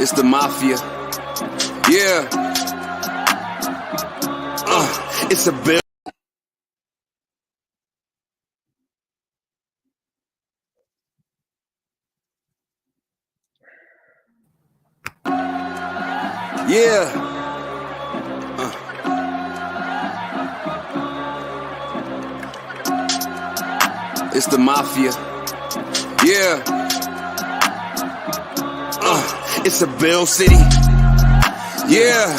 It's the mafia. Yeah. It's a bill. Yeah. It's the mafia. Yeah. It's a Bill City. Yeah.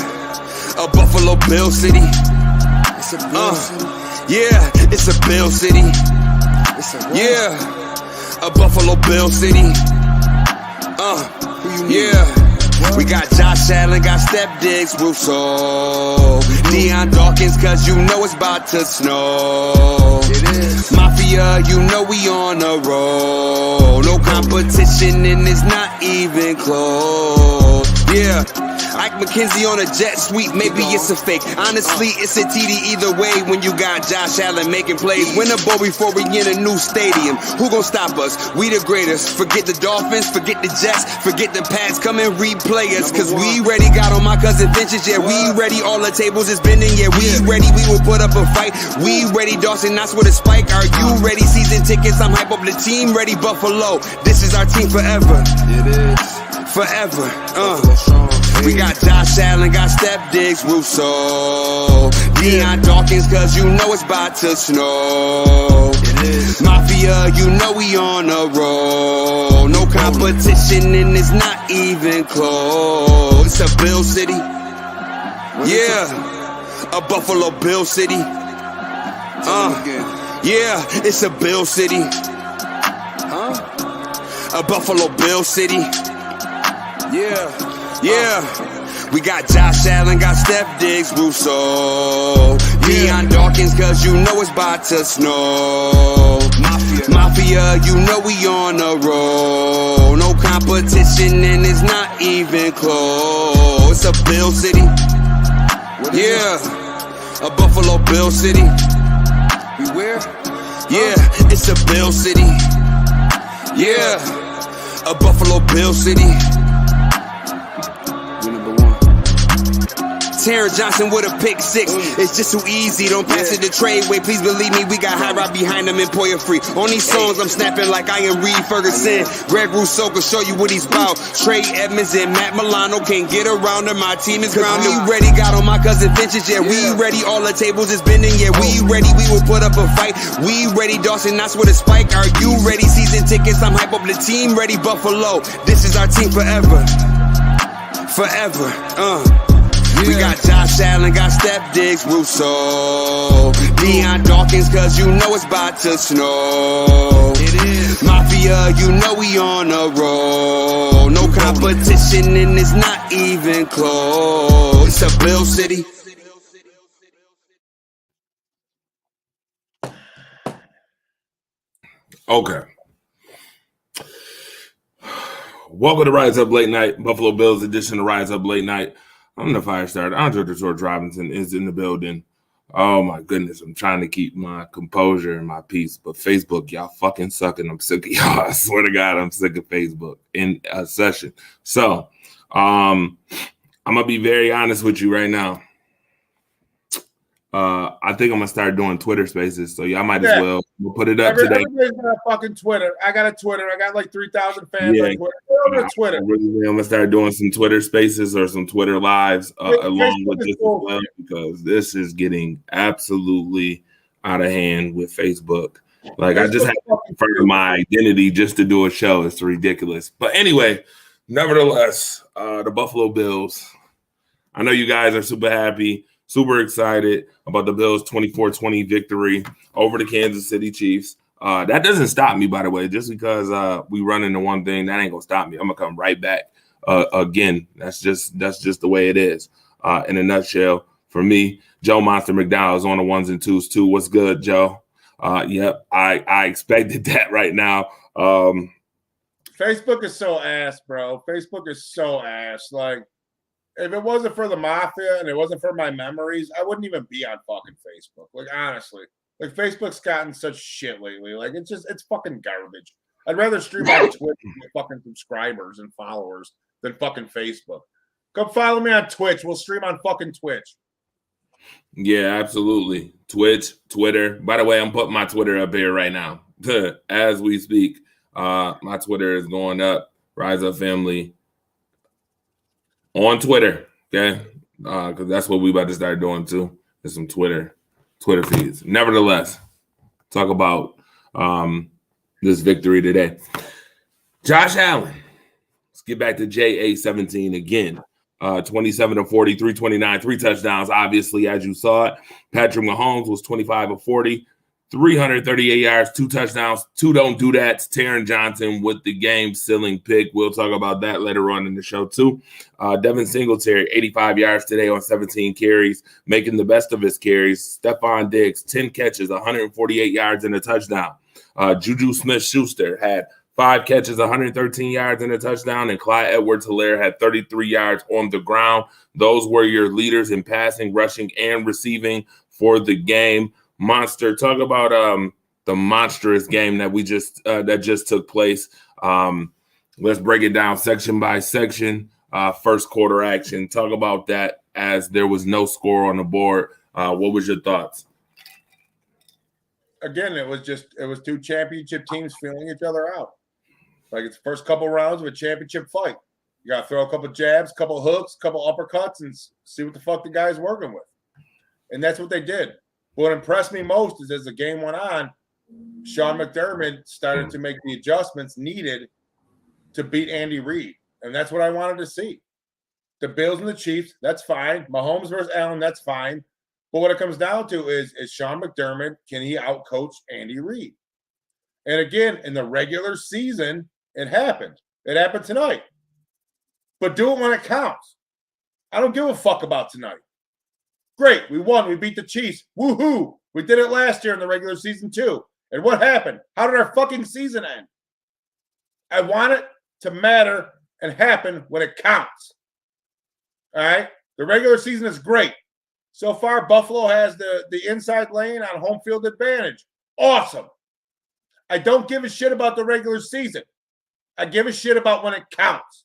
A Buffalo Bill City. It's a Bill City. Yeah. It's a Bill City. Yeah. A Buffalo Bill City. Yeah. We got Josh Allen, got Steph Diggs, Russo, Deion Dawkins, cause you know it's about to snow. Mafia, you know we on a roll. No competition and it's not even close. Yeah. Ike McKenzie on a jet sweep, maybe it's a fake. Honestly, it's a TD either way when you got Josh Allen making plays. Win a bowl before we in a new stadium. Who gon' stop us? We the greatest. Forget the Dolphins, forget the Jets, forget the Pats, come and replay us. Cause we ready, got on my cousin Vintage, yeah, we ready. All the tables is bending, yeah, we ready. We will put up a fight. We ready, Dawson, that's with a spike. Are you ready? Season tickets, I'm hype up the team ready. Buffalo, this is our team forever. It is. Forever. We got Josh Allen, got Steph Diggs, Russo, Deion Dawkins, cause you know it's about to snow. Mafia, you know we on a roll. No competition and it's not even close. It's a Bill City. Yeah. A Buffalo Bill City. Yeah, it's a Bill City. A Buffalo Bill City. Yeah, we got Josh Allen, got Steph Diggs, Russo, Deion Dawkins, cause you know it's about to snow. Mafia, you know we on a roll. No competition and it's not even close. It's a Bill City. Yeah, a Buffalo Bill City. Beware. Yeah, it's a Bill City. Yeah, a Buffalo Bill City. Terrence Johnson with a pick six. It's just too easy. Don't pass it the trade way. Please believe me, we got high ride behind them and Poyer free. On these songs, I'm snapping like I am Reed Ferguson. Greg Rousseau can show you what he's about. Trey Edmonds and Matt Milano can't get around her. My team is grounded. We ready, got on my cousin Vintage. Yeah, we ready. All the tables is bending. Yeah, we ready. We will put up a fight. We ready, Dawson. That's with a spike. Are you ready? Season tickets. I'm hype up the team. Ready, Buffalo. This is our team forever. Forever. We got Josh Allen, got Steph Diggs, Russo, Deion Dawkins, cause you know it's about to snow. Mafia, you know we on a roll. No competition and it's not even close. It's a Bill City. Okay. Welcome to Rise Up Late Night, Buffalo Bills edition of Rise Up Late Night. I'm the fire starter. Andre George Robinson is in the building. Oh my goodness, I'm trying to keep my composure and my peace, but Facebook, y'all fucking suck, and I'm sick of y'all. I swear to God, I'm sick of Facebook in a session. So, I'm gonna be very honest with you right now. I think I'm gonna start doing Twitter Spaces, so y'all might as well put it up today. Everybody's got a fucking Twitter. I got a Twitter. I got like 3,000 fans on Twitter. Go to Twitter. I'm gonna start doing some Twitter Spaces or some Twitter Lives along with this as well, because this is getting absolutely out of hand with Facebook. Like, I just have to confirm my identity just to do a show. It's ridiculous. But anyway, nevertheless, the Buffalo Bills. I know you guys are super happy. Super excited about the Bills' 24-20 victory over the Kansas City Chiefs. That doesn't stop me, by the way. Just because we run into one thing, that ain't gonna stop me. I'm gonna come right back again. That's just the way it is. In a nutshell, for me, Joe Monster McDowell is on the ones and twos too. What's good, Joe? Yep, I expected that right now. Facebook is so ass, bro. Facebook is so ass. Like, if it wasn't for the mafia and it wasn't for my memories, I wouldn't even be on fucking Facebook. Like, honestly, like, Facebook's gotten such shit lately. Like, it's fucking garbage. I'd rather stream on Twitch with fucking subscribers and followers than fucking Facebook. Come follow me on Twitch. We'll stream on fucking Twitch. Yeah, absolutely. Twitch, Twitter. By the way, I'm putting my Twitter up here right now as we speak. My Twitter is going up. Rise Up Family on Twitter. Okay, because that's what we about to start doing too. Is some Twitter feeds. Nevertheless, talk about this victory today. Josh Allen. Let's get back to JA-17 again. 27 of 40, 329, 3 touchdowns. Obviously, as you saw it, Patrick Mahomes was 25 of 40, 338 yards, 2 touchdowns. 2 don't do that. Taron Johnson with the game-sealing pick. We'll talk about that later on in the show, too. Devin Singletary, 85 yards today on 17 carries, making the best of his carries. Stephon Diggs, 10 catches, 148 yards and a touchdown. Juju Smith-Schuster had 5 catches, 113 yards and a touchdown, and Clyde Edwards-Helaire had 33 yards on the ground. Those were your leaders in passing, rushing, and receiving for the game. Monster, talk about the monstrous game that that just took place. Let's break it down section by section. First quarter action. Talk about that as there was no score on the board. What was your thoughts? Again, it was 2 championship teams feeling each other out. Like it's the first couple rounds of a championship fight. You got to throw a couple jabs, couple hooks, couple uppercuts, and see what the fuck the guy's working with. And that's what they did. What impressed me most is as the game went on, Sean McDermott started to make the adjustments needed to beat Andy Reid. And that's what I wanted to see. The Bills and the Chiefs, that's fine. Mahomes versus Allen, that's fine. But what it comes down to is Sean McDermott, can he outcoach Andy Reid? And again, in the regular season, it happened. It happened tonight. But do it when it counts. I don't give a fuck about tonight. Great, we won. We beat the Chiefs. Woohoo! We did it last year in the regular season too. And what happened? How did our fucking season end? I want it to matter and happen when it counts. All right? The regular season is great. So far, Buffalo has the inside lane on home field advantage. Awesome. I don't give a shit about the regular season. I give a shit about when it counts.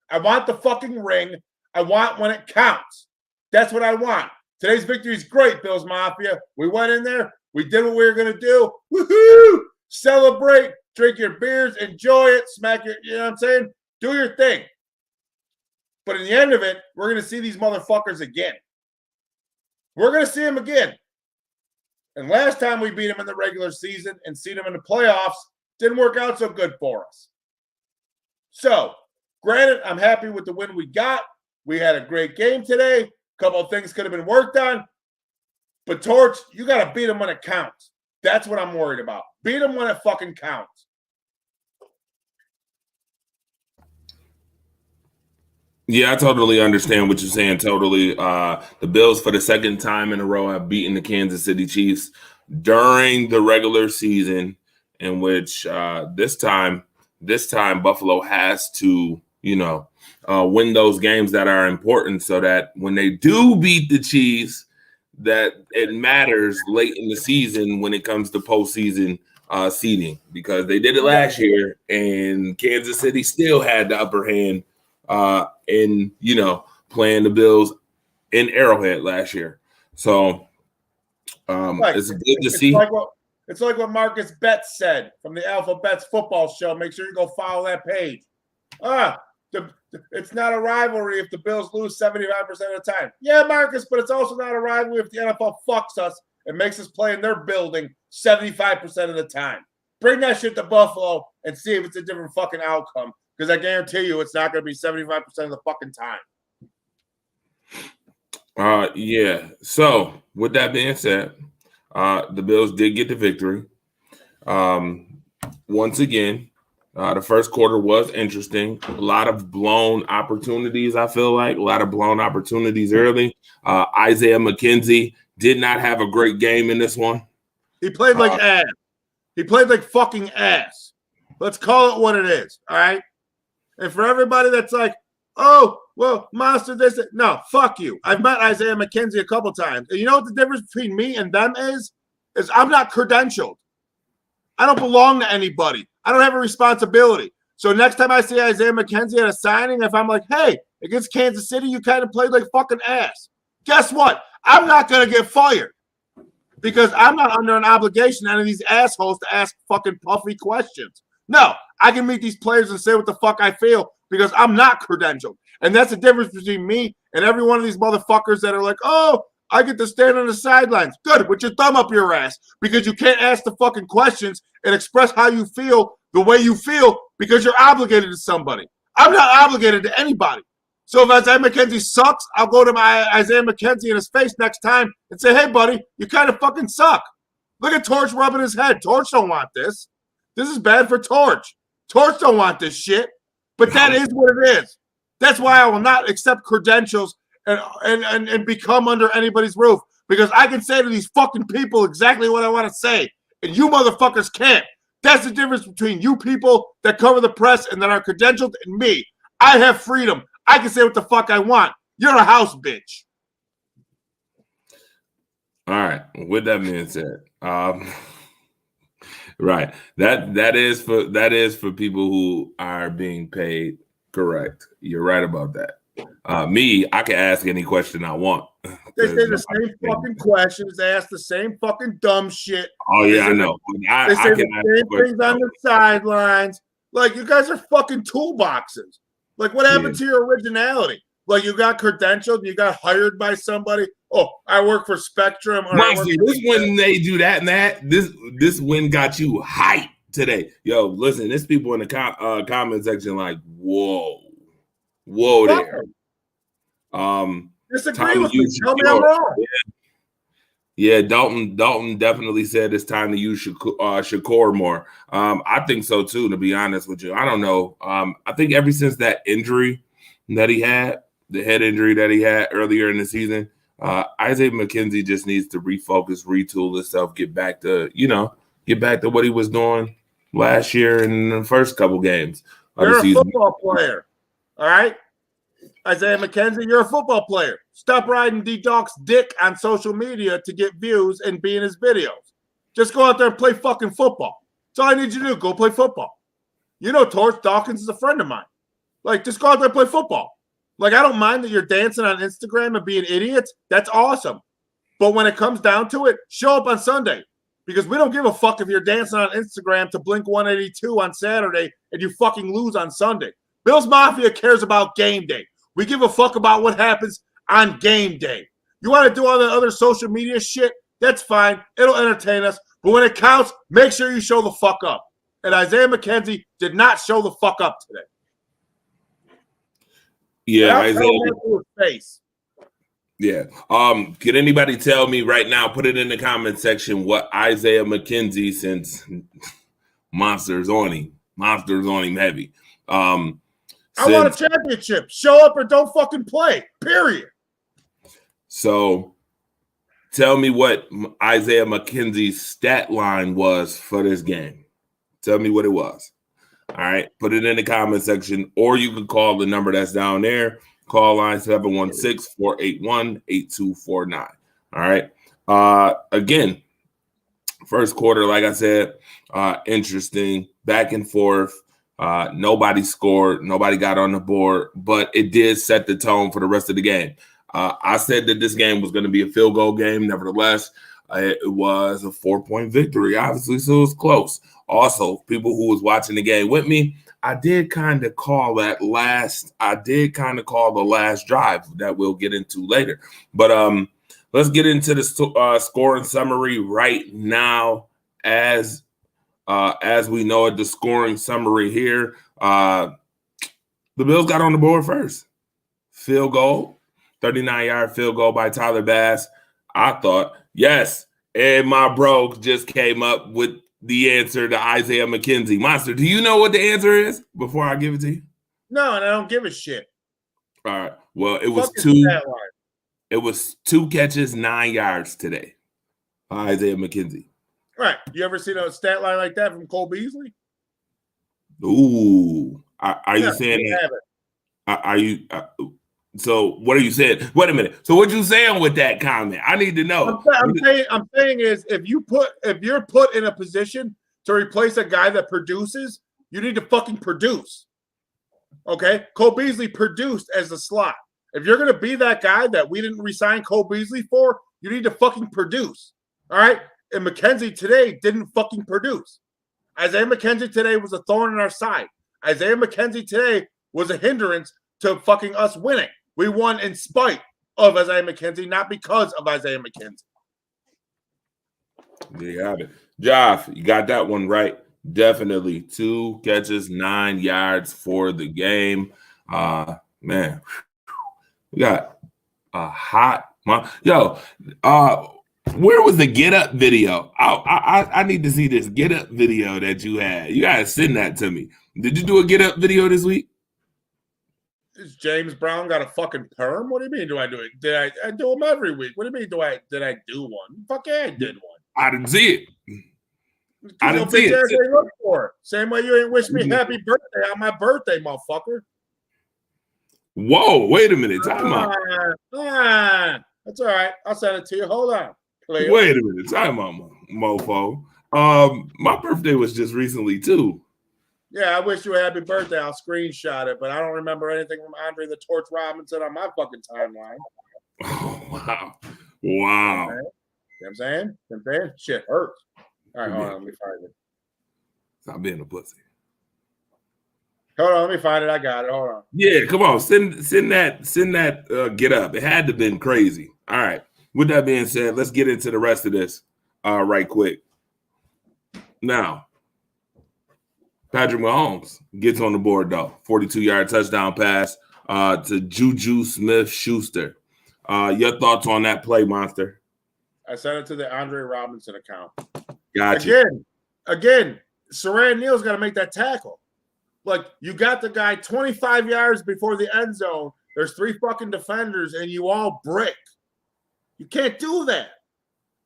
I want the fucking ring. I want when it counts. That's what I want. Today's victory is great, Bills Mafia. We went in there. We did what we were going to do. Woohoo! Celebrate. Drink your beers. Enjoy it. Smack your, you know what I'm saying? Do your thing. But in the end of it, we're going to see these motherfuckers again. We're going to see them again. And last time we beat them in the regular season and see them in the playoffs, didn't work out so good for us. So, granted, I'm happy with the win we got. We had a great game today. A couple of things could have been worked on. But, Torch, you got to beat them when it counts. That's what I'm worried about. Beat them when it fucking counts. Yeah, I totally understand what you're saying. Totally. The Bills, for the second time in a row, have beaten the Kansas City Chiefs during the regular season, in which this time Buffalo has to, win those games that are important so that when they do beat the Chiefs, that it matters late in the season when it comes to postseason seeding, because they did it last year and Kansas City still had the upper hand in playing the Bills in Arrowhead last year. So it's good to see. It's like what Marcus Betts said from the Alpha Betts football show. Make sure you go follow that page. It's not a rivalry if the Bills lose 75% of the time. Yeah, Marcus, but it's also not a rivalry if the NFL fucks us and makes us play in their building 75% of the time. Bring that shit to Buffalo and see if it's a different fucking outcome. Because I guarantee you it's not going to be 75% of the fucking time. Yeah. So, with that being said, the Bills did get the victory. Once again, the first quarter was interesting. A lot of blown opportunities, I feel like. A lot of blown opportunities early. Isaiah McKenzie did not have a great game in this one. He played like ass. He played like fucking ass. Let's call it what it is, all right? And for everybody that's like, oh, well, Monster, this. No, fuck you. I've met Isaiah McKenzie a couple times. And you know what the difference between me and them is I'm not credentialed. I don't belong to anybody. I don't have a responsibility. So next time I see Isaiah McKenzie at a signing, if I'm like, hey, against Kansas City, you kind of played like fucking ass. Guess what? I'm not going to get fired because I'm not under an obligation to any of these assholes to ask fucking puffy questions. No, I can meet these players and say what the fuck I feel because I'm not credentialed. And that's the difference between me and every one of these motherfuckers that are like, oh, I get to stand on the sidelines. Good, with your thumb up your ass because you can't ask the fucking questions and express how you feel the way you feel because you're obligated to somebody. I'm not obligated to anybody. So if Isaiah McKenzie sucks, I'll go to my Isaiah McKenzie in his face next time and say, hey, buddy, you kind of fucking suck. Look at Torch rubbing his head. Torch don't want this. This is bad for Torch. Torch don't want this shit. But that is what it is. That's why I will not accept credentials and become under anybody's roof. Because I can say to these fucking people exactly what I want to say. And you motherfuckers can't. That's the difference between you people that cover the press and that are credentialed and me. I have freedom. I can say what the fuck I want. You're a house bitch. All right. With that being said, right. That is for people who are being paid. Correct. You're right about that. Me, I can ask any question I want. They say the same fucking questions. They ask the same fucking dumb shit. Oh yeah, I know. They say the same things on the sidelines. Like, you guys are fucking toolboxes. Like, what happened to your originality? Like, you got credentialed, you got hired by somebody. Oh, I work for Spectrum. This when they do that and that, this win got you hyped today. Yo, listen, there's people in the comment section like, whoa there. Disagree with me. Tell me I'm wrong. Yeah, Dalton definitely said it's time to use Shakur more. I think so too, to be honest with you. I don't know. I think ever since that injury that he had, the head injury that he had earlier in the season, Isaiah McKenzie just needs to refocus, retool himself, get back to what he was doing last year in the first couple games of the season. You're a football player, all right? Isaiah McKenzie, you're a football player. Stop riding D-Doc's dick on social media to get views and be in his videos. Just go out there and play fucking football. That's all I need you to do. Go play football. You know, Torch Dawkins is a friend of mine. Like, just go out there and play football. Like, I don't mind that you're dancing on Instagram and being idiots. That's awesome. But when it comes down to it, show up on Sunday. Because we don't give a fuck if you're dancing on Instagram to Blink 182 on Saturday and you fucking lose on Sunday. Bills Mafia cares about game day. We give a fuck about what happens on game day. You want to do all the other social media shit? That's fine. It'll entertain us. But when it counts, make sure you show the fuck up. And Isaiah McKenzie did not show the fuck up today. Yeah, Isaiah. To his face. Yeah. Can anybody tell me right now, put it in the comment section, what Isaiah McKenzie, since monsters on him heavy. I want a championship. Show up or don't fucking play. Period. So tell me what Isaiah McKenzie's stat line was for this game. Tell me what it was. All right. Put it in the comment section, or you can call the number that's down there. Call line 716-481-8249. All right. Again, first quarter, like I said, interesting, back and forth. Nobody scored. Nobody got on the board, but it did set the tone for the rest of the game. I said that this game was going to be a field goal game. Nevertheless, it was a 4-point victory, obviously, so it was close. Also, people who was watching the game with me, I did kind of call the last drive that we'll get into later. But let's get into the scoring summary right now as we know it. The scoring summary here. The Bills got on the board first. Field goal, 39-yard field goal by Tyler Bass. I thought, yes, and my bro just came up with the answer to Isaiah McKenzie. Monster, do you know what the answer is before I give it to you? No, and I don't give a shit. All right. Well, it was two. It was 2 catches, 9 yards today. Isaiah McKenzie. Right. You ever seen a stat line like that from Cole Beasley? Ooh. Are you saying that? Are you? So what are you saying? Wait a minute. So what you saying with that comment? I need to know. I'm saying is if you're put in a position to replace a guy that produces, You need to fucking produce. Okay? Cole Beasley produced as the slot. If you're going to be that guy that we didn't resign Cole Beasley for, you need to fucking produce. All right? And McKenzie today didn't fucking produce. Isaiah McKenzie today was a thorn in our side. Isaiah McKenzie today was a hindrance to fucking us winning. We won in spite of Isaiah McKenzie, not because of Isaiah McKenzie. There you have it. Joff, you got that one right. Definitely 2 catches, 9 yards for the game. Man, we got a hot month. Yo, where was the Get Up video? I need to see this Get Up video that you had. You gotta send that to me. Did you do a Get Up video this week? Is James Brown got a fucking perm? What do you mean? Do I do it? Did I do them every week? What do you mean? Did I do one? Fuck yeah, I did one. I didn't see it. I didn't see it. Look for it. Same way you ain't wish me happy birthday on my birthday, motherfucker. Whoa, wait a minute. Time out. That's all right. I'll send it to you. Hold on. Player. Wait a minute. Time out, mofo. My birthday was just recently too. Yeah, I wish you a happy birthday. I'll screenshot it, but I don't remember anything from Andre the Torch Robinson on my fucking timeline. Oh, wow. Wow. You know what I'm saying? Shit hurts. All right, hold on. Let me find it. Stop being a pussy. Hold on, let me find it. I got it. Hold on. Yeah, come on. Send that Get Up. It had to have been crazy. All right. With that being said, let's get into the rest of this right quick. Now, Patrick Mahomes gets on the board, though. 42-yard touchdown pass to Juju Smith-Schuster. Your thoughts on that play, Monster? I sent it to the Andre Robinson account. Gotcha. Again, Saran Neal's got to make that tackle. Like, you got the guy 25 yards before the end zone. There's 3 fucking defenders, and you all brick. You can't do that.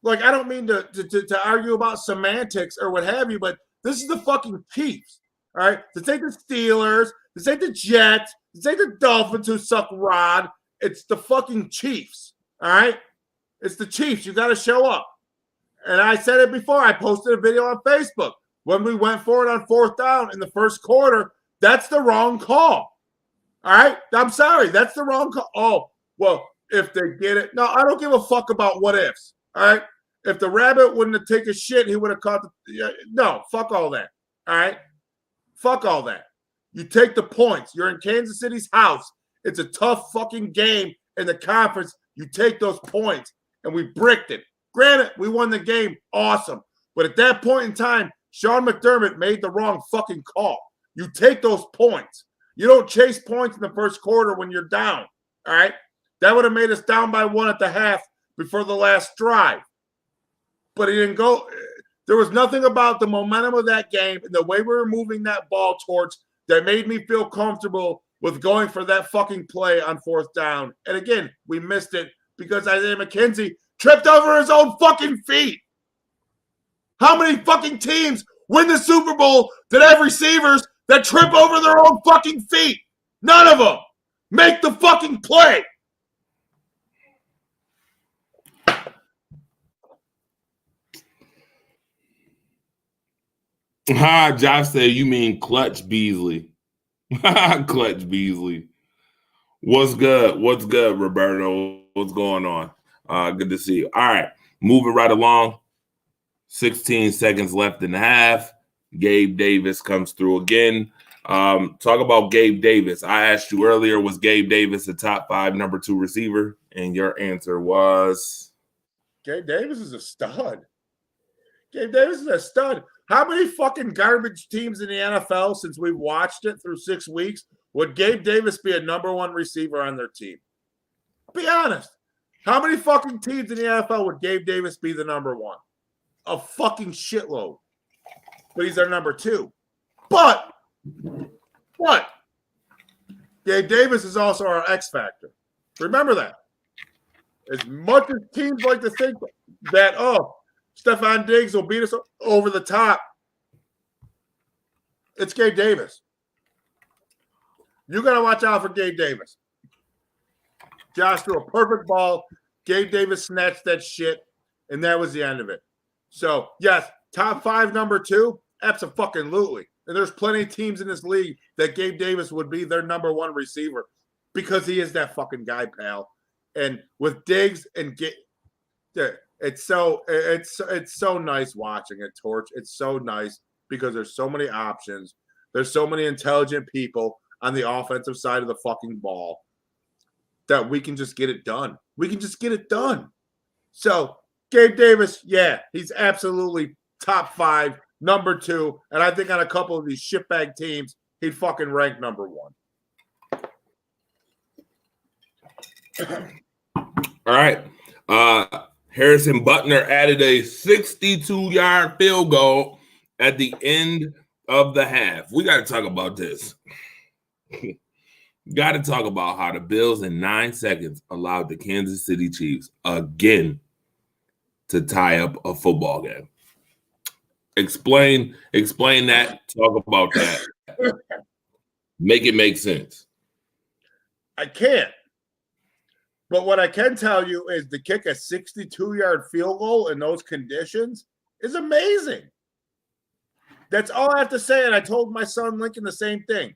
Like, I don't mean to argue about semantics or what have you, but this is the fucking Chiefs, all right? This ain't the Steelers. This ain't the Jets. This ain't the Dolphins who suck rod. It's the fucking Chiefs, all right? It's the Chiefs. You got to show up. And I said it before. I posted a video on Facebook. When we went for it on 4th down in the first quarter, that's the wrong call. All right? I'm sorry. That's the wrong call. Oh, well, if they get it. No, I don't give a fuck about what ifs. All right? If the rabbit wouldn't have taken a shit, he would have caught the. No, fuck all that. All right? Fuck all that. You take the points. You're in Kansas City's house. It's a tough fucking game in the conference. You take those points, and we bricked it. Granted, we won the game. Awesome. But at that point in time, Sean McDermott made the wrong fucking call. You take those points. You don't chase points in the first quarter when you're down. All right? That would have made us down by 1 at the half before the last drive. But he didn't go. There was nothing about the momentum of that game and the way we were moving that ball towards that made me feel comfortable with going for that fucking play on 4th down. And again, we missed it because Isaiah McKenzie tripped over his own fucking feet. How many fucking teams win the Super Bowl that have receivers that trip over their own fucking feet? None of them. Make the fucking play. Josh said you mean Clutch Beasley. Clutch Beasley. What's good? What's good, Roberto? What's going on? Good to see you. All right, moving right along. 16 seconds left in the half. Gabe Davis comes through again. Talk about Gabe Davis. I asked you earlier, was Gabe Davis a top 5 number 2 receiver? And your answer was? Gabe Davis is a stud. Gabe Davis is a stud. How many fucking garbage teams in the NFL, since we've watched it through 6 weeks, would Gabe Davis be a number 1 receiver on their team? Be honest. How many fucking teams in the NFL would Gabe Davis be the number 1? A fucking shitload. But he's our number 2. But Gabe Davis is also our X factor. Remember that. As much as teams like to think that, Stephon Diggs will beat us over the top, it's Gabe Davis. You got to watch out for Gabe Davis. Josh threw a perfect ball. Gabe Davis snatched that shit, and that was the end of it. So, yes, top 5 number 2, absolutely. And there's plenty of teams in this league that Gabe Davis would be their number one receiver because he is that fucking guy, pal. And with Diggs and it's so nice watching it, Torch. It's so nice because there's so many options. There's so many intelligent people on the offensive side of the fucking ball that we can just get it done. We can just get it done. So Gabe Davis, yeah, he's absolutely top 5, number 2, and I think on a couple of these shitbag teams, he'd fucking rank number 1. All right. Harrison Butker added a 62-yard field goal at the end of the half. We got to talk about this. Got to talk about how the Bills in 9 seconds allowed the Kansas City Chiefs again to tie up a football game. Explain that. Talk about that. Make it make sense. I can't. But what I can tell you is to kick a 62-yard field goal in those conditions is amazing. That's all I have to say. And I told my son Lincoln the same thing.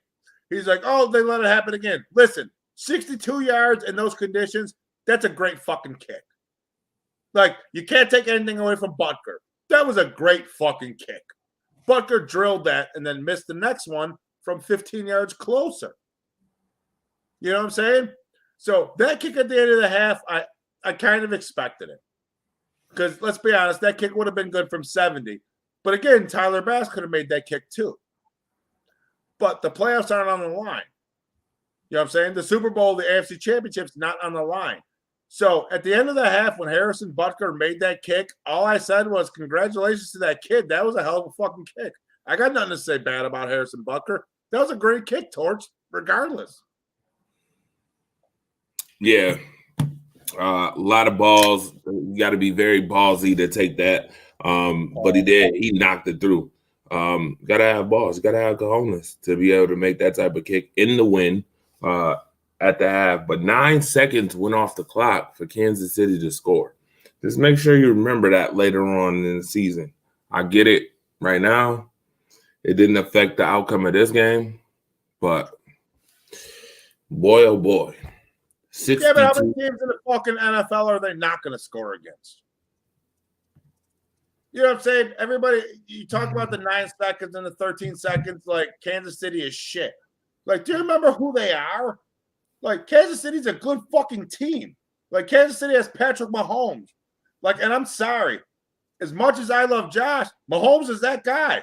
He's like, oh, they let it happen again. Listen, 62 yards in those conditions, that's a great fucking kick. Like, you can't take anything away from Butker. That was a great fucking kick. Butker drilled that and then missed the next one from 15 yards closer. You know what I'm saying? So that kick at the end of the half, I kind of expected it. Because let's be honest, that kick would have been good from 70. But again, Tyler Bass could have made that kick too. But the playoffs aren't on the line. You know what I'm saying? The Super Bowl, the AFC Championship's not on the line. So at the end of the half, when Harrison Butker made that kick, all I said was, congratulations to that kid. That was a hell of a fucking kick. I got nothing to say bad about Harrison Butker. That was a great kick, Torch, regardless. Yeah. A lot of balls. You got to be very ballsy to take that. But he did. He knocked it through. Got to have balls. Got to have cojones to be able to make that type of kick in the win at the half. But 9 seconds went off the clock for Kansas City to score. Just make sure you remember that later on in the season. I get it right now. It didn't affect the outcome of this game. But boy, oh boy. 62. Yeah, but how many teams in the fucking NFL are they not going to score against? You know what I'm saying? Everybody, you talk about the 9 seconds and the 13 seconds, like Kansas City is shit. Like, do you remember who they are? Like, Kansas City's a good fucking team. Like, Kansas City has Patrick Mahomes. Like, and I'm sorry. As much as I love Josh, Mahomes is that guy.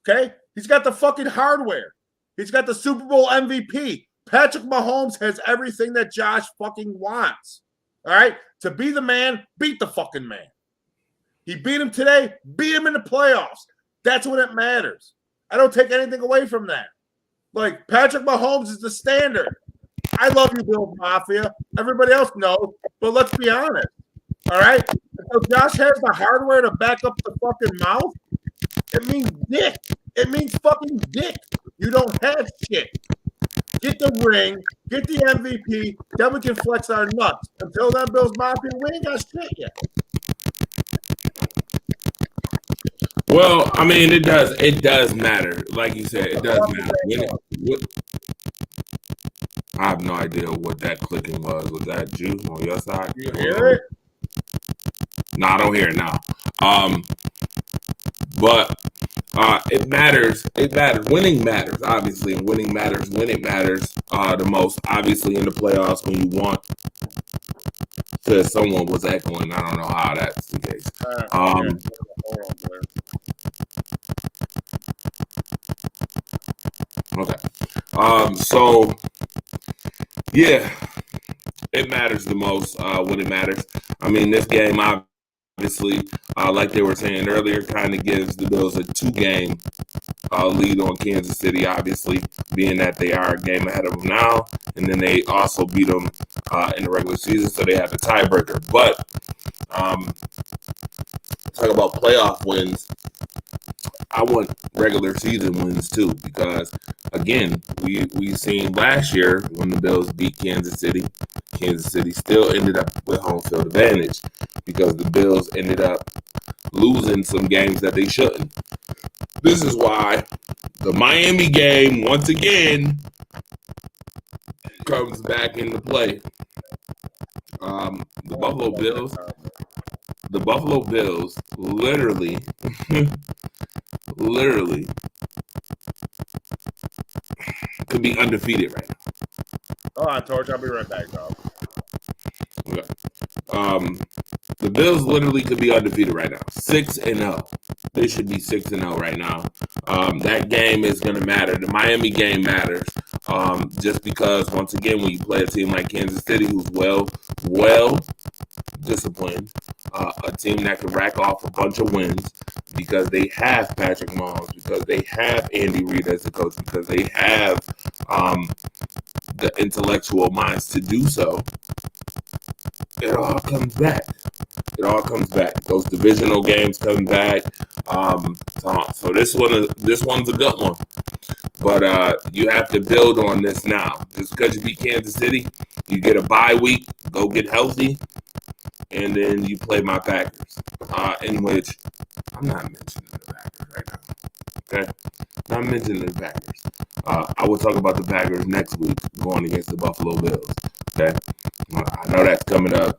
Okay? He's got the fucking hardware. He's got the Super Bowl MVP. Patrick Mahomes has everything that Josh fucking wants. All right? To be the man, beat the fucking man. He beat him today, beat him in the playoffs. That's when it matters. I don't take anything away from that. Like, Patrick Mahomes is the standard. I love you, Bills Mafia. Everybody else knows, but let's be honest. All right? So Josh has the hardware to back up the fucking mouth. It means dick. It means fucking dick. You don't have shit. Get the ring, get the MVP, then we can flex our nuts. Until then, Bills Mafia, we ain't got shit yet. Well, I mean, it does matter. Like you said, it does matter. I have no idea what that clicking was. Was that you on your side? You hear it? No, I don't hear it now. But it matters. It matters. Winning matters, obviously. And winning matters when it matters the most. Obviously, in the playoffs, when you want to, someone was echoing. I don't know how that's the case. Okay. So, yeah, it matters the most when it matters. I mean, this game, obviously, like they were saying earlier, kind of gives the Bills a 2-game lead on Kansas City, obviously, being that they are a game ahead of them now. And then they also beat them in the regular season, so they have the tiebreaker. But talk about playoff wins. I want regular season wins too, because again, we seen last year when the Bills beat Kansas City still ended up with home field advantage because the Bills ended up losing some games that they shouldn't. This is why the Miami game, once again, comes back into play. The Buffalo Bills literally could be undefeated right now. Hold on, Torch. I'll be right back, dog. Okay. The Bills literally could be undefeated right now. 6-0. They should be 6-0 right now. That game is going to matter. The Miami game matters. Just because, once again, when you play a team like Kansas City, who's well disciplined, a team that can rack off a bunch of wins because they have Patrick Mahomes, because they have Andy Reid as the coach, because they have the intellectual minds to do so. It all comes back. Those divisional games come back. So this one's a good one. But you have to build on this now. Just because you beat Kansas City, you get a bye week, go get healthy, and then you play my Packers. In which I'm not mentioning the Packers right now. Okay? Not mentioning the Packers. I will talk about the Packers next week going against the Buffalo Bills. Okay? I know that's coming up.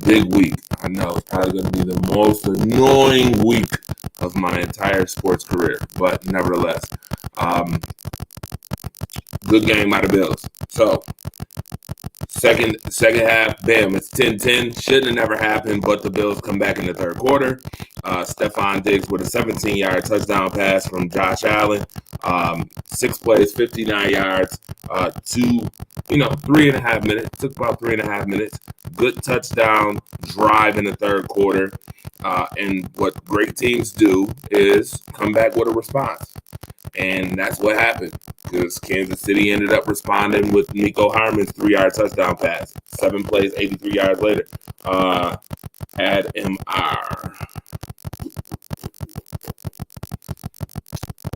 Big week. I know it's probably going to be the most annoying week of my entire sports career. But nevertheless, good game by the Bills. So, second half, bam, it's 10-10. Shouldn't have never happened, but the Bills come back in the third quarter. Stephon Diggs with a 17-yard touchdown pass from Josh Allen. 6 plays, 59 yards, 3.5 minutes. Took about 3.5 minutes. Good touchdown drive in the third quarter. And what great teams do is come back with a response. And that's what happened because Kansas City ended up responding with Nico Harmon's 3-yard touchdown pass. 7 plays, 83 yards later. Add MR.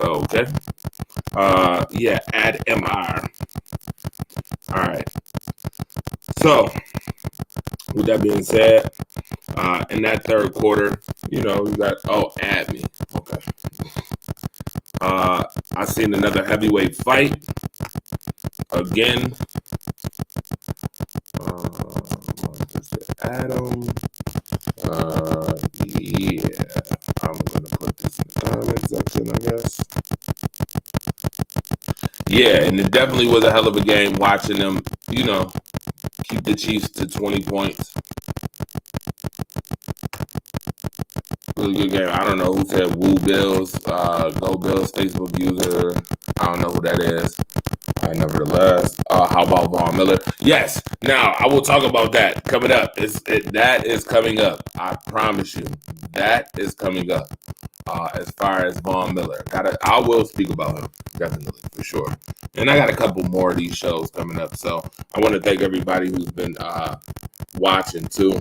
Okay. Add MR. All right. So, with that being said, in that third quarter, you got, add me. Okay. I seen another heavyweight fight. Again. Adam. I'm going to put this in the comment section, I guess. Yeah, and it definitely was a hell of a game watching them, keep the Chiefs to 20 points. Really good game. I don't know who said Woo Bills, Go Bills Facebook user. I don't know who that is. Nevertheless, how about Von Miller? Yes. Now I will talk about that coming up. That is coming up. I promise you, that is coming up. As far as Von Miller, I will speak about him definitely for sure. And I got a couple more of these shows coming up. So I want to thank everybody who's been watching too,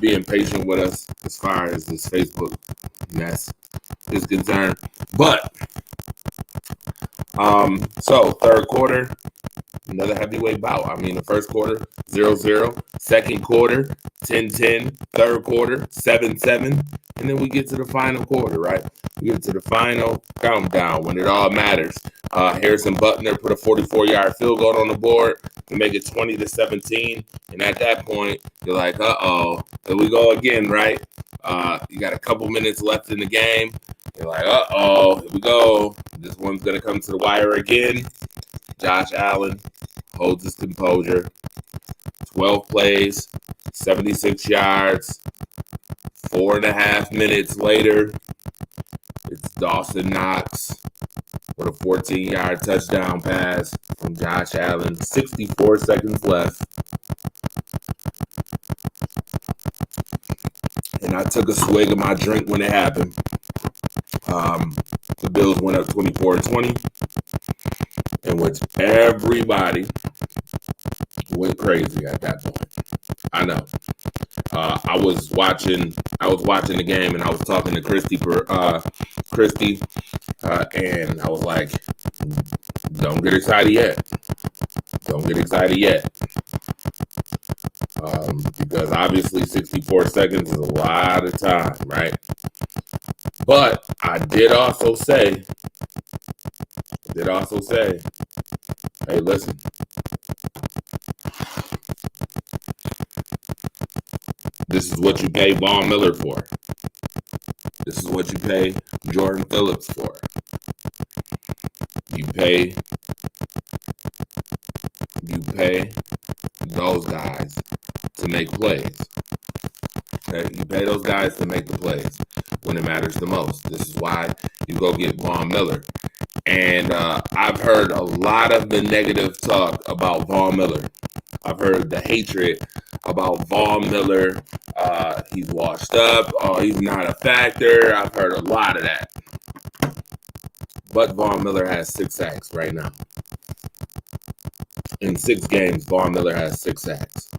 being patient with us as far as this Facebook mess is concerned. But so third quarter, another heavyweight bout. I mean, the first quarter 0-0, second quarter 10-10, third quarter 7-7, and then we get to the final quarter, right? We get to the final countdown when it all matters. Harrison Butler put a 44-yard field goal on the board to make it 20-17, and at that point, you're like, here we go again, right? You got a couple minutes left in the game. You're like, here we go. This one's going to come to the wire again. Josh Allen holds his composure. 12 plays, 76 yards. 4.5 minutes later, it's Dawson Knox with a 14-yard touchdown pass from Josh Allen. 64 seconds left. And I took a swig of my drink when it happened. The Bills went up 24-20, in which everybody went crazy at that point. I know. I was watching the game, and I was talking to Christy, and I was like, "Don't get excited yet. Don't get excited yet." because obviously 64 seconds is a lot of time, right? But I did also say, hey, listen. This is what you pay Von Miller for. This is what you pay Jordan Phillips for. You pay those guys to make plays. Okay? You pay those guys to make the plays when it matters the most. This is why you go get Von Miller. And I've heard a lot of the negative talk about Von Miller. I've heard the hatred about Von Miller. He's washed up. Oh, he's not a factor. I've heard a lot of that. But Von Miller has 6 sacks right now. In 6 games, Von Miller has 6 sacks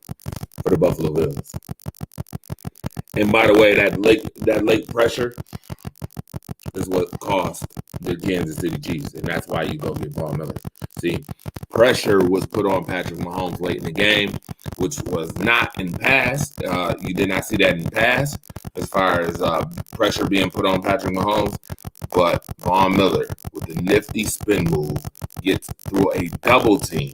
for the Buffalo Bills. And by the way, that late pressure is what cost the Kansas City Chiefs, and that's why you go get Von Miller. See, pressure was put on Patrick Mahomes late in the game, which was not in pass. You did not see that in pass as far as pressure being put on Patrick Mahomes. But Von Miller, with the nifty spin move, gets through a double team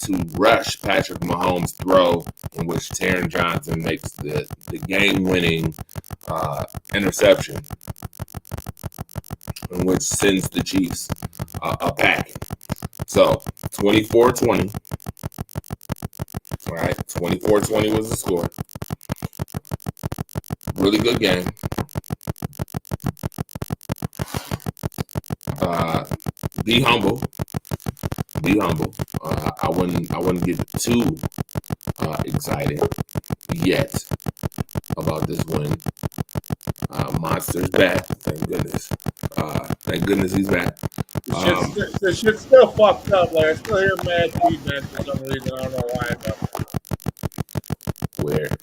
to rush Patrick Mahomes' throw, in which Taron Johnson makes the game-winning interception, in which sends the Chiefs a packing. So, 24-20. All right, 24-20 was the score. Really good game. Be humble. I wouldn't get too excited yet about this win. Monster's back. Thank goodness. Thank goodness he's back. The shit's still fucked up. Like, I still hear mad feedback for some reason. I don't know why. Weird.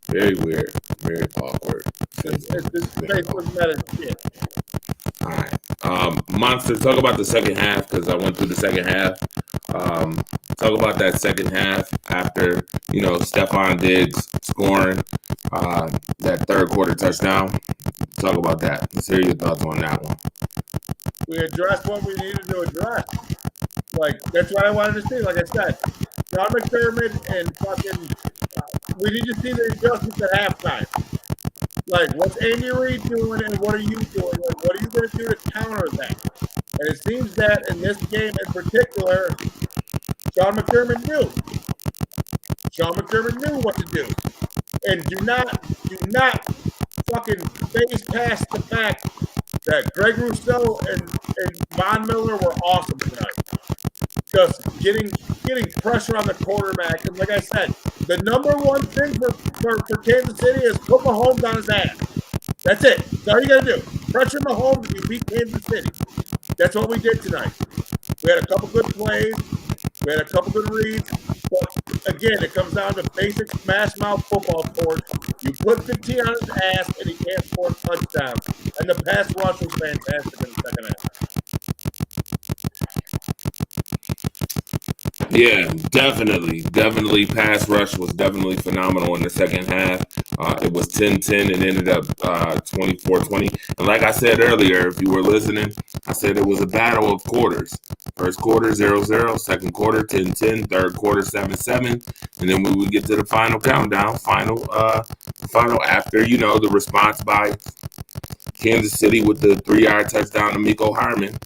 Very weird. Very awkward. It's Facebook meta shit. All right. Monster, talk about the second half, because I went through the second half. Talk about that second half after, Stephon Diggs scoring that third quarter touchdown. Talk about that. Let's hear your thoughts on that one. We addressed what we needed to address. Like, that's what I wanted to see. Like I said, Sean McDermott and fucking, we need to see the adjustments at halftime. Like, what's Andy Reid doing and what are you doing? Like, what are you going to do to counter that? And it seems that in this game in particular, Sean McDermott knew. Sean McDermott knew what to do. And do not fucking phase past the fact that Greg Rousseau and Von Miller were awesome tonight. Just getting pressure on the quarterback. And like I said, the number one thing for Kansas City is put Mahomes on his ass. That's it. That's all you got to do. Pressure Mahomes and you beat Kansas City. That's what we did tonight. We had a couple good plays. We had a couple good reads. But again, it comes down to basic smash mouth football sports. You put 15 on his ass and he can't score touchdowns. And the pass rush was fantastic in the second half. Yeah, definitely. Pass rush was definitely phenomenal in the second half. It was 10-10 and ended up 24-20. And like I said earlier, if you were listening, I said it was a battle of quarters. First quarter 0-0, second quarter 10-10, third quarter 7-7, and then we would get to the final countdown, final after the response by Kansas City with the 3-yard touchdown to Mecole Hardman.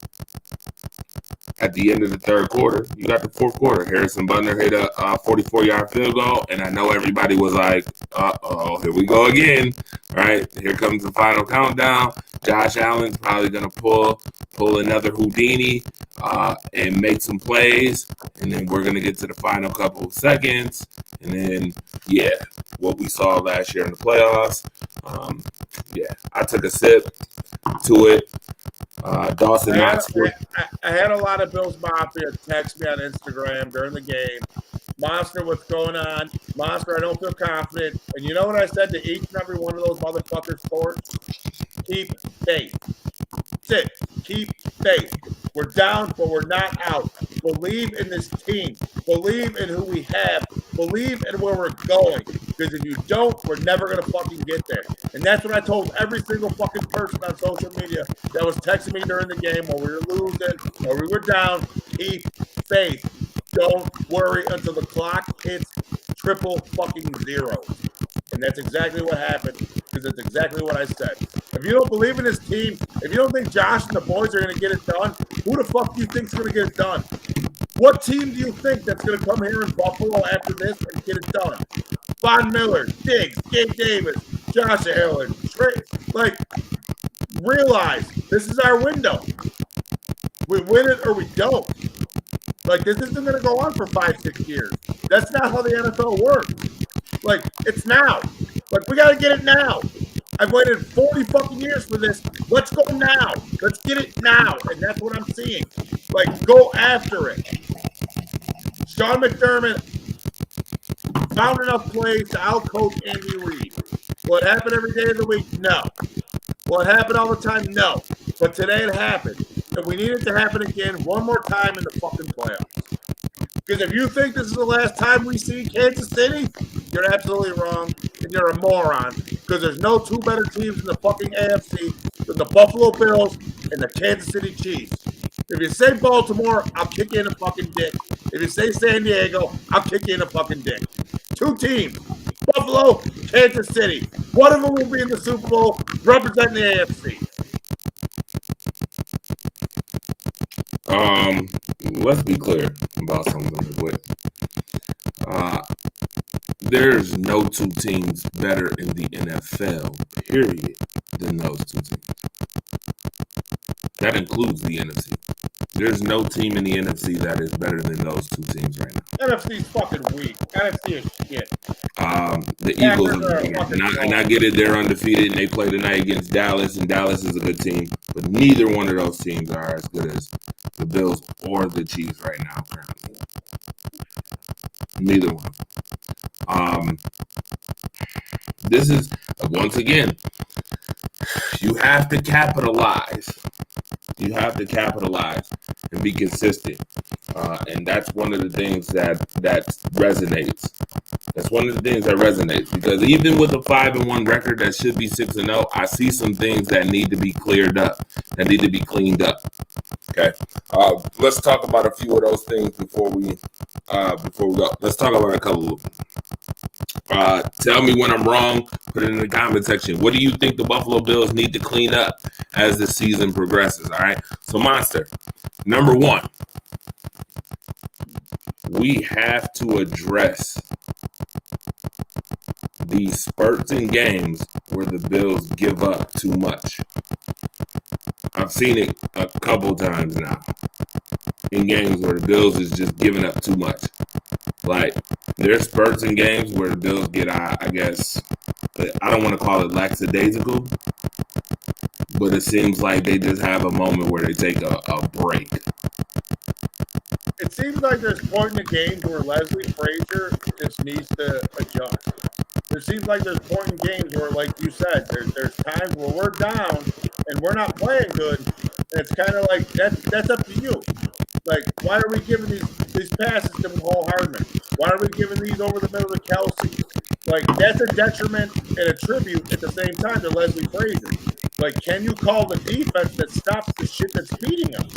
At the end of the third quarter, you got the fourth quarter. Harrison Butler hit a 44-yard field goal, and I know everybody was like, uh-oh, here we go again, right? Here comes the final countdown. Josh Allen's probably going to pull another Houdini and make some plays, and then we're going to get to the final couple of seconds, and then, what we saw last year in the playoffs. I took a sip to it. Dawson Knox. I had a lot of Bills Mafia text me on Instagram during the game. Monster, what's going on? Monster, I don't feel confident. And you know what I said to each and every one of those motherfuckers for? Keep faith. That's it. Keep faith. We're down, but we're not out. believe in this team. Believe in who we have. Believe in where we're going. Because if you don't, we're never going to fucking get there. And that's what I told every single fucking person on social media that was texting me during the game while we were losing or we were down. Keep faith. Don't worry until the clock hits triple fucking zeros. And that's exactly what happened, because that's exactly what I said. If you don't believe in this team, if you don't think Josh and the boys are going to get it done, who the fuck do you think is going to get it done? What team do you think that's going to come here in Buffalo after this and get it done? Von Miller, Diggs, Gabe Davis, Josh Allen, Trey. Like, realize this is our window. We win it or we don't. Like, this isn't going to go on for 5-6 years. That's not how the NFL works. Like, it's now. Like, we got to get it now. I've waited 40 fucking years for this. Let's go now. Let's get it now. And that's what I'm seeing. Like, go after it. Sean McDermott found enough plays to outcoach Andy Reid. Will it happen every day of the week? No. Will it happen all the time? No. But today it happened. And we need it to happen again one more time in the fucking playoffs. Because if you think this is the last time we see Kansas City, you're absolutely wrong, and you're a moron. Because there's no two better teams in the fucking AFC than the Buffalo Bills and the Kansas City Chiefs. If you say Baltimore, I'll kick you in the fucking dick. If you say San Diego, I'll kick you in the fucking dick. Two teams, Buffalo, Kansas City. One of them will be in the Super Bowl representing the AFC. Let's be clear about something quick. There's no two teams better in the NFL, period, than those two teams. That includes the NFC. There's no team in the NFC that is better than those two teams right now. NFC's fucking weak. NFC is shit. The Eagles are and I get it, they're undefeated, and they play tonight against Dallas, and Dallas is a good team, but neither one of those teams are as good as the Bills or the Chiefs right now, currently. Neither one. This is, once again, you have to capitalize. You have to capitalize and be consistent. And that's one of the things that resonates. That's one of the things that resonates, because even with a 5-1 record that should be 6-0, I see some things that need to be cleared up, that need to be cleaned up. Okay. Let's talk about a few of those things before we go. Let's talk about a couple of them. Tell me when I'm wrong. Put it in the comment section. What do you think the Buffalo Bills need to clean up as the season progresses? All right. So, Monster, number one, we have to address these spurts in games where the Bills give up too much. I've seen it a couple times now in games where the Bills is just giving up too much. Like, there's spurts in games where the Bills get, I guess, I don't want to call it lackadaisical, but it seems like they just have a moment where they take a break. It seems like there's point in the games where Leslie Frazier just needs to adjust. There seems like there's point in games where, like you said, there's times where we're down and we're not playing good, and it's kind of like that's up to you. Like, why are we giving these passes to Mecole Hardman? Why are we giving these over the middle to Kelsey? Like, that's a detriment and a tribute at the same time to Leslie Frazier. Like, can you call the defense that stops the shit that's beating us?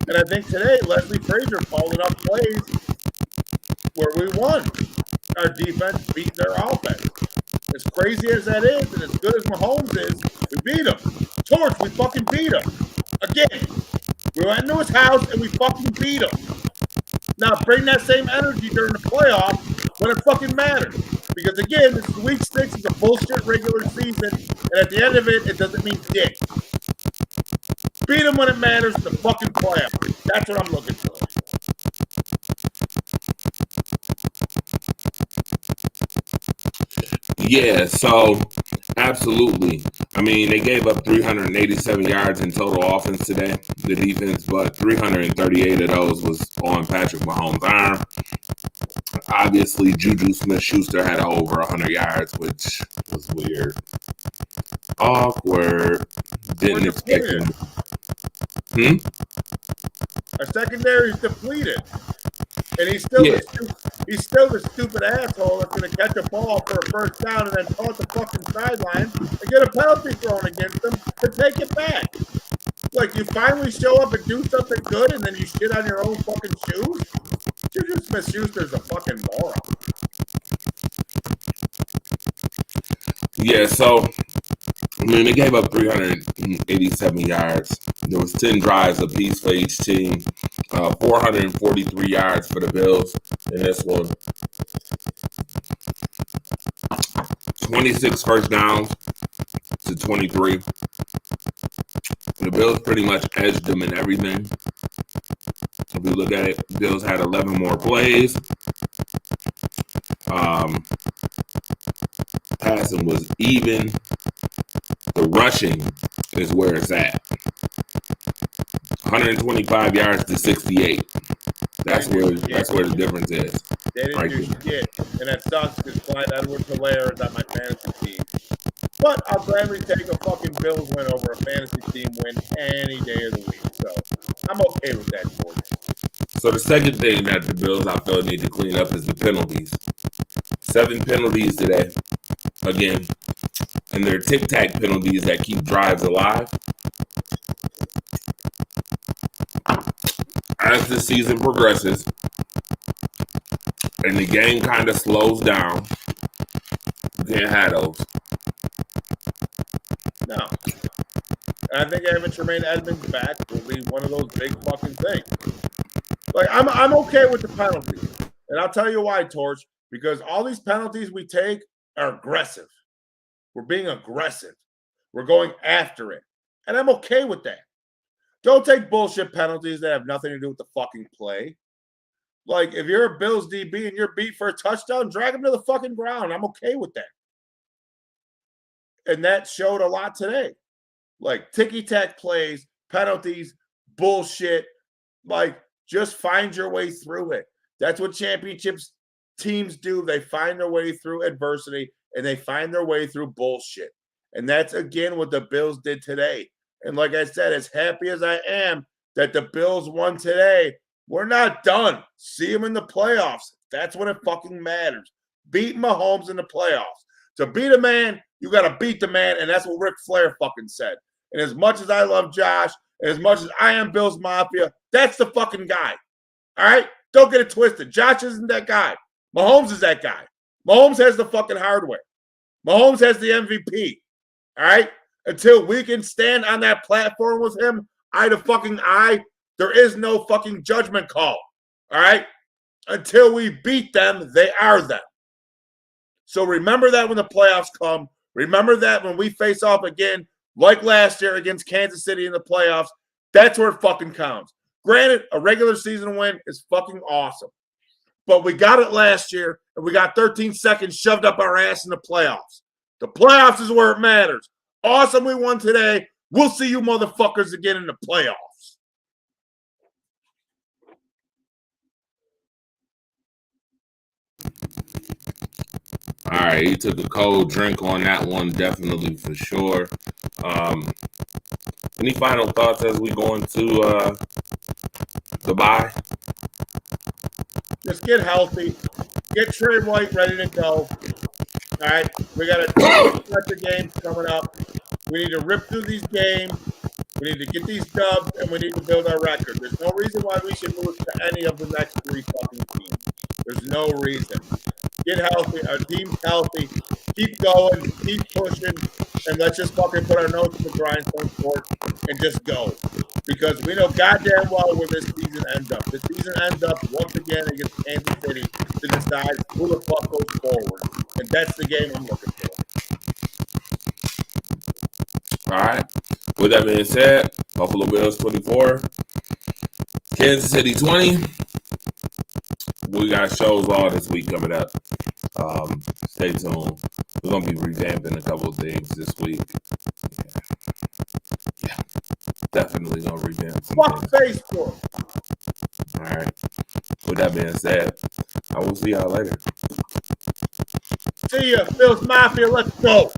And I think today, Leslie Frazier called enough plays where we won. Our defense beat their offense. As crazy as that is, and as good as Mahomes is, we beat him. Torch, we fucking beat him. Again, we went into his house and we fucking beat him. Now, bring that same energy during the playoffs when it fucking matters. Because again, this is week 6, it's a bullshit regular season, and at the end of it, it doesn't mean dick. Beat them when it matters in the fucking playoffs. That's what I'm looking for. Yeah, so absolutely. I mean, they gave up 387 yards in total offense today, the defense, but 338 of those was on Patrick Mahomes' arm. Obviously, Juju Smith-Schuster had over 100 yards, which was weird. Awkward. Didn't expect him. Our secondary is depleted. And he's still the stupid asshole that's going to catch a ball for a first down and then toss the fucking sideline and get a penalty thrown against him to take it back. Like, you finally show up and do something good and then you shit on your own fucking shoes? Juju Smith-Schuster's a fucking moron. Yeah, so, I mean, they gave up 387 yards. There was 10 drives apiece for each team. 443 yards for the Bills in this one. 26 first downs to 23. The Bills pretty much edged them in everything. If you look at it, the Bills had 11 more plays. Passing was even. The rushing is where it's at. 125 yards to 68. That's where the difference is. They didn't do shit. And that sucks because Clyde Edwards-Helaire is on my fantasy team. But I'll gladly take a fucking Bills win over a fantasy team win any day of the week. So I'm okay with that for you. So the second thing that the Bills I feel need to clean up is the penalties. 7 penalties today. Again. And they're tic-tac penalties that keep drives alive. As the season progresses and the game kind of slows down, you can't have those. No. And I think having Tremaine Edmonds back will be one of those big fucking things. Like, I'm okay with the penalties. And I'll tell you why, Torch. Because all these penalties we take are aggressive. We're being aggressive. We're going after it. And I'm okay with that. Don't take bullshit penalties that have nothing to do with the fucking play. Like, if you're a Bills DB and you're beat for a touchdown, drag him to the fucking ground. I'm okay with that. And that showed a lot today. Like, ticky-tack plays, penalties, bullshit. Like, just find your way through it. That's what championships teams do. They find their way through adversity, and they find their way through bullshit. And that's, again, what the Bills did today. And like I said, as happy as I am that the Bills won today, we're not done. See them in the playoffs. That's when it fucking matters. Beat Mahomes in the playoffs. To beat a man, you got to beat the man, and that's what Ric Flair fucking said. And as much as I love Josh, and as much as I am Bills Mafia, that's the fucking guy. All right? Don't get it twisted. Josh isn't that guy. Mahomes is that guy. Mahomes has the fucking hardware. Mahomes has the MVP. All right? Until we can stand on that platform with him, eye to fucking eye, there is no fucking judgment call. All right? Until we beat them, they are them. So remember that when the playoffs come. Remember that when we face off again, like last year against Kansas City in the playoffs. That's where it fucking counts. Granted, a regular season win is fucking awesome. But we got it last year, and we got 13 seconds shoved up our ass in the playoffs. The playoffs is where it matters. Awesome, we won today. We'll see you motherfuckers again in the playoffs. All right, he took a cold drink on that one, definitely for sure. Any final thoughts as we go into the bye? Just get healthy. Get Trey White ready to go. All right, we got a stretch of games coming up. We need to rip through these games. We need to get these dubs, and we need to build our record. There's no reason why we should lose to any of the next 3 fucking teams. There's no reason. Get healthy. Our team's healthy. Keep going. Keep pushing. And let's just fucking put our nose to the grindstone sport and just go. Because we know goddamn well where this season ends up. This season ends up once again against Kansas City to decide who the fuck goes forward. And that's the game I'm looking for. All right. With that being said, Buffalo Bills 24, Kansas City 20. We got shows all this week coming up. Stay tuned. We're going to be revamping a couple of things this week. Yeah. Definitely going to revamp some Fuck things. Facebook. All right. With that being said, I will see y'all later. See ya, Bills Mafia. Let's go.